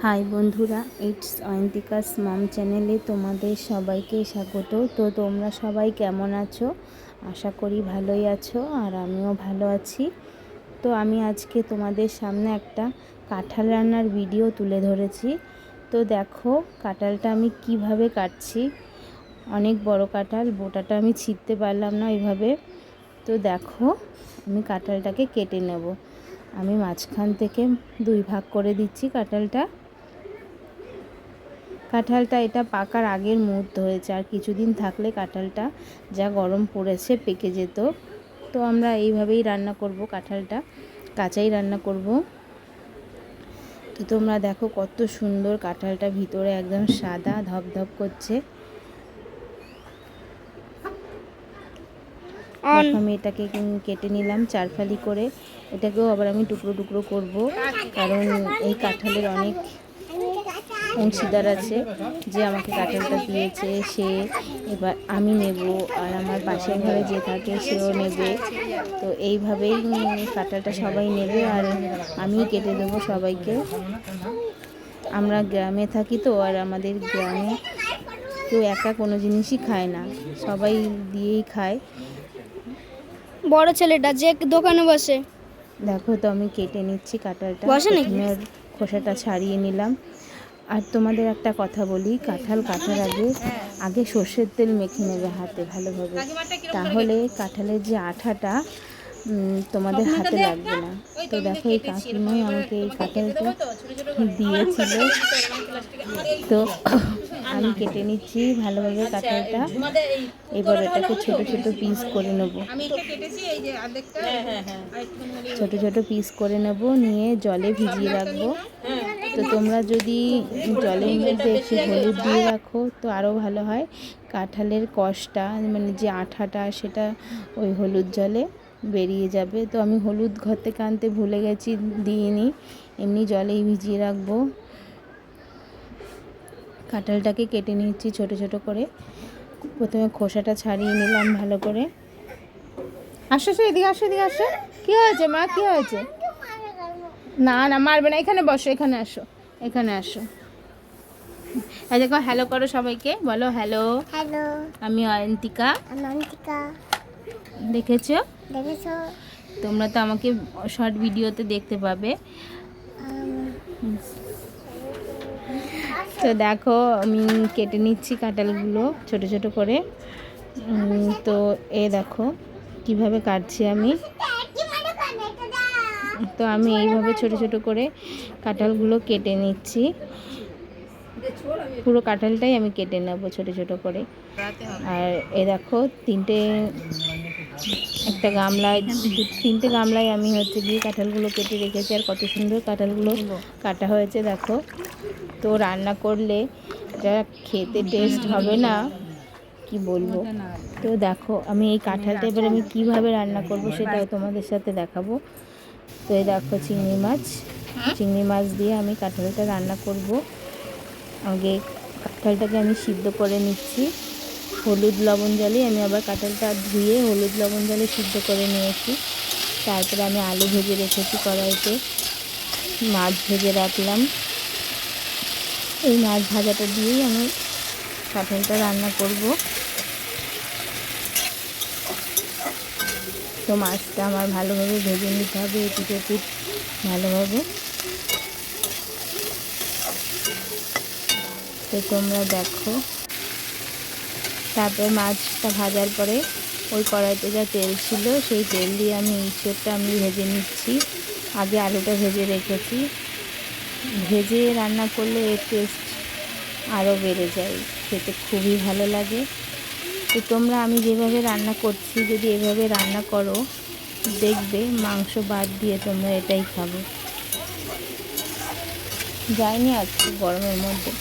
High বন্ধুরা, it's Ayantika's মম চ্যানেলে তোমাদের সবাইকে স্বাগত। তো তোমরা সবাই কেমন আছো? আশা করি ভালোই আছো, আর আমিও ভালো আছি। তো আমি আজকে তোমাদের সামনে একটা কাঁঠাল রান্নার ভিডিও তুলে ধরেছি। তো দেখো কাঁঠালটা আমি কিভাবে কাটছি। অনেক বড় কাঁঠাল, বোটাটা আমি ছিঁড়তে পারলাম না ওইভাবে। তো দেখো আমি কাঁঠালটাকে কেটে নেব। আমি মাঝখান থেকে 2 ভাগ করে দিচ্ছি কাঁঠালটা এটা পাকার আগের মুহূর্ত হয়েছে, আর কিছুদিন থাকলে কাঁঠালটা যা গরম পড়েছে পেকে যেত। তো আমরা এইভাবেই রান্না করব, কাঁঠালটা কাঁচাই রান্না করব। তো তোমরা দেখো কত সুন্দর কাঁঠালটা, ভিতরে একদম সাদা ধপধপ করছে। আমি এটাকে কেটে নিলাম 4 ফালি করে। এটাকেও আবার আমি টুকরো টুকরো করব, কারণ এই কাঁঠালের অনেক অংশীদার আছে যে আমাকে কাঁঠালটা দিয়েছে, সে এবার আমি নেব, আর আমার পাশের ঘরে যে থাকে সেও নেবে। তো এইভাবেই কাঁঠালটা সবাই নেবে, আর আমি কেটে দেবো সবাইকে। আমরা গ্রামে থাকি তো, আর আমাদের গ্রামে কেউ একা কোনো জিনিসই খায় না, সবাই দিয়েই খায়। বড় ছেলেটা যে দোকানে বসে, দেখো তো আমি কেটে নিচ্ছি কাঁঠালটা, প্রথমে ওর খোসাটা ছাড়িয়ে নিলাম। আর তোমাদের একটা কথা বলি, কাঁঠাল কাটার আগে সর্ষের তেল মেখে নেবে হাতে ভালোভাবে, তাহলে কাঁঠালের যে আঠাটা তোমাদের হাতে লাগবে না। তো দেখো এই কাকিমাই আমাকে এই কাঁঠালটা দিয়েছিল। তো আমি কেটে নিচ্ছি ভালোভাবে কাঁঠালটা। এবার এটাকে ছোট ছোট পিস করে নেব, ছোট ছোট পিস করে নেব, নিয়ে জলে ভিজিয়ে রাখবো। তো তোমরা যদি জলের মধ্যে একটু হলুদ দিয়ে রাখো তো আরও ভালো হয়। কাঁঠালের কষটা মানে যে আঠাটা সেটা ওই হলুদ জলে বেরিয়ে যাবে। তো আমি হলুদ ঘর থেকে আনতে ভুলে গেছি, দিইনি, এমনি জলেই ভিজিয়ে রাখবো। কাঁঠালটাকে কেটে নিচ্ছি ছোট ছোট করে। প্রথমে খোসাটা ছাড়িয়ে নিলাম ভালো করে। আসো এদিকে, আসো এদিকে, আসো। কী হয়েছে মা, কী হয়েছে? না না, মারবে না, এখানে বসো, এখানে আসো, এখানে আসো। এই দেখো, হ্যালো করো সবাইকে, বলো হ্যালো। হ্যালো, আমি অয়ন্তিকা। দেখেছো? তোমরা তো আমাকে শর্ট ভিডিওতে দেখতে পাবে। তো দেখো আমি কেটে নিচ্ছি কাঁঠালগুলো ছোট ছোট করে। তো দেখো কিভাবে কাটছি আমি। তো আমি এইভাবে ছোট ছোট করে কাঁঠালগুলো কেটে নিচ্ছি। পুরো কাঁঠালটাই আমি কেটে নেব ছোট ছোট করে। আর দেখো একটা গামলায়, 3টে গামলায় আমি গিয়ে কাঁঠালগুলো কেটে রেখেছি। আর কত সুন্দর কাঁঠালগুলো কাটা হয়েছে দেখো। তো রান্না করলে যা খেতে টেস্ট হবে না কি বলবো। তো দেখো আমি এই কাঁঠালটা এবার আমি কীভাবে রান্না করব সেটাও তোমাদের সাথে দেখাবো। তো এই দেখো চিংড়ি মাছ দিয়ে আমি কাঁঠালটা রান্না করব। আগে কাঁঠালটাকে আমি সিদ্ধ করে নিচ্ছি হলুদ লবণ জলে। আমি আবার কাঁঠালটা ধুয়ে হলুদ লবণ জলে সিদ্ধ করে নিয়েছি। তারপরে আমি আলু ভেজে রেখেছি কড়াইতে, মাছ ভেজে রাখলাম। এই মাছ ভাজাটা দিয়েই আমি কাঁঠালটা রান্না করব। তো মাছটা আমার ভালোভাবে ভেজে নিতে হবে, এপিট ওপিট ভালোভাবে। তো তোমরা দেখো, তারপর মাছটা ভাজার পরে ওই কড়াইতে যা তেল ছিল সেই তেল দিয়ে আমি ইঁচড়টা আমি ভেজে নিচ্ছি। আগে আলুটা ভেজে রেখেছি। ভেজে রান্না করলে এর টেস্ট আরও বেড়ে যায়, খেতে খুবই ভালো লাগে। তো তোমরা আমি যেভাবে রান্না করছি যদি এভাবে রান্না করো, দেখবে মাংস বাদ দিয়ে তোমরা এটাই খাবে। যায়নি আজকে গরমের মধ্যে।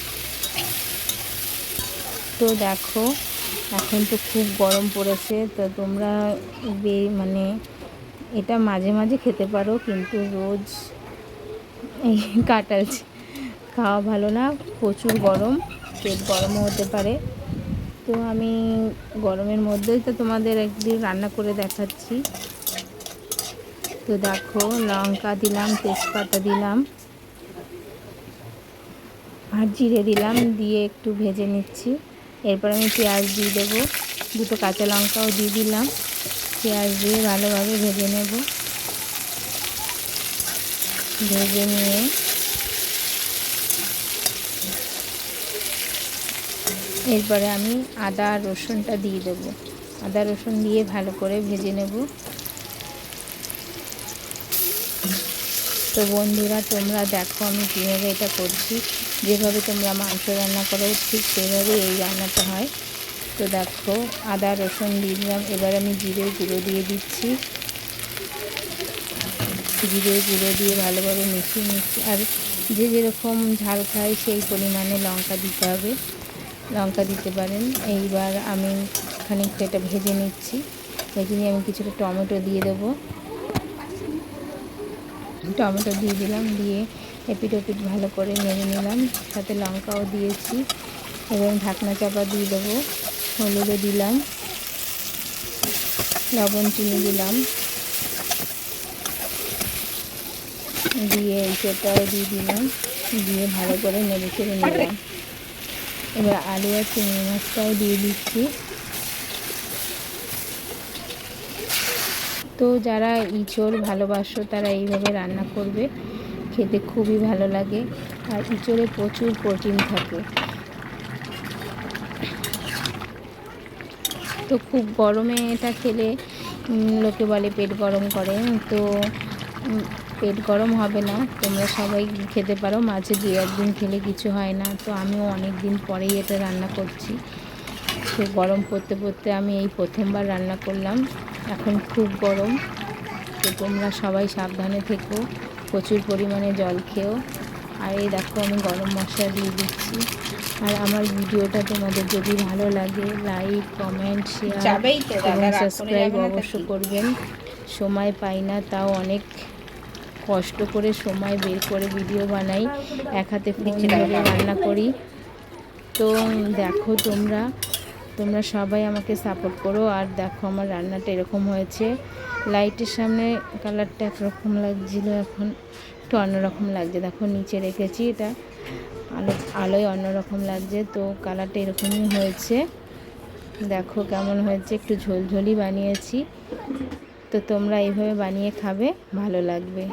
তো দেখো এখন তো খুব গরম পড়েছে। তো তোমরা মানে এটা মাঝে মাঝে খেতে পারো, কিন্তু রোজ এই কাঁঠাল খাওয়া ভালো না, প্রচুর গরম, পেট গরমও হতে পারে। তো আমি গরমের মধ্যেই তো তোমাদের একদিন রান্না করে দেখাচ্ছি। তো দেখো লঙ্কা দিলাম, তেজপাতা দিলাম, আর জিরে দিলাম, দিয়ে একটু ভেজে নিচ্ছি। এরপর আমি পেঁয়াজ দিয়ে দেবো, দুটো কাঁচা লঙ্কাও দিয়ে দিলাম। পেঁয়াজ দিয়ে ভালোভাবে ভেজে নেব। ভেজে নিয়ে এরপরে আমি আদা আর রসুনটা দিয়ে দেবো। আদা রসুন দিয়ে ভালো করে ভেজে নেব। তো বন্ধুরা, তোমরা দেখো আমি কীভাবে এটা করছি। যেভাবে তোমরা মাংস রান্না করো ঠিক সেভাবেই এই রান্নাটা হয়। তো দেখো, আদা রসুন দিয়ে দিলাম। এবার আমি জিরের গুঁড়ো দিয়ে দিচ্ছি। জিরের গুঁড়ো দিয়ে ভালোভাবে মিশিয়ে নিচ্ছি। আর যে যেরকম ঝাল খায় সেই পরিমাণে লঙ্কা দিতে হবে, লঙ্কা দিতে পারেন। এইবার আমি খানিকটা এটা ভেজে নিচ্ছি। ভেজে নিয়ে আমি কিছুটা টমেটো দিয়ে দেবো। টমেটো দিয়ে দিলাম, দিয়ে এপিট ওপিট ভালো করে নেড়ে নিলাম। সাথে লঙ্কাও দিয়েছি। এবং ঢাকনা চাপা দিয়ে দেবো। হলুদও দিলাম, লবণ চিনি দিলাম, দিয়ে এঁচোড়টাও দিয়ে দিলাম। দিয়ে ভালো করে নেড়ে চেড়ে নিলাম। এবার আলু আর চিংড়ি মাছটাও দিয়ে দিচ্ছি। তো যারা ইঁচড় ভালোবাসো তারা এইভাবে রান্না করবে, খেতে খুবই ভালো লাগে। আর ইঁচড়ে প্রচুর প্রোটিন থাকে। তো খুব গরমে এটা খেলে লোকে বলে পেট গরম করে। তো পেট গরম হবে না, তোমরা সবাই খেতে পারো। মাঝে 2-1 দিন খেলে কিছু হয় না। তো আমিও অনেক দিন পরেই এটা রান্না করছি। তো গরম পড়তে পড়তে আমি এই প্রথমবার রান্না করলাম। এখন খুব গরম। তো তোমরা সবাই সাবধানে থেকো, প্রচুর পরিমাণে জল খেও। আর এই দেখো আমি গরম মশলা দিয়ে দিচ্ছি। আর আমার ভিডিওটা তোমাদের যদি ভালো লাগে লাইক, কমেন্ট, শেয়ার এবং সাবস্ক্রাইব অবশ্য করবেন। সময় পাই না, তাও অনেক কষ্ট করে সময় বের করে ভিডিও বানাই। এক হাতে ফোন ধরে রান্না করি। তো দেখো, তোমরা সবাই আমাকে সাপোর্ট করো। আর দেখো আমার রান্নাটা এরকম হয়েছে। লাইটের সামনে কালারটা একরকম লাগছিলো, এখন একটু অন্যরকম লাগছে। দেখো নিচে রেখেছি, এটা আলোয় অন্যরকম লাগছে। তো কালারটা এরকমই হয়েছে। দেখো কেমন হয়েছে, একটু ঝোলঝোলি বানিয়েছি। তো তোমরা এইভাবে বানিয়ে খাবে, ভালো লাগবে।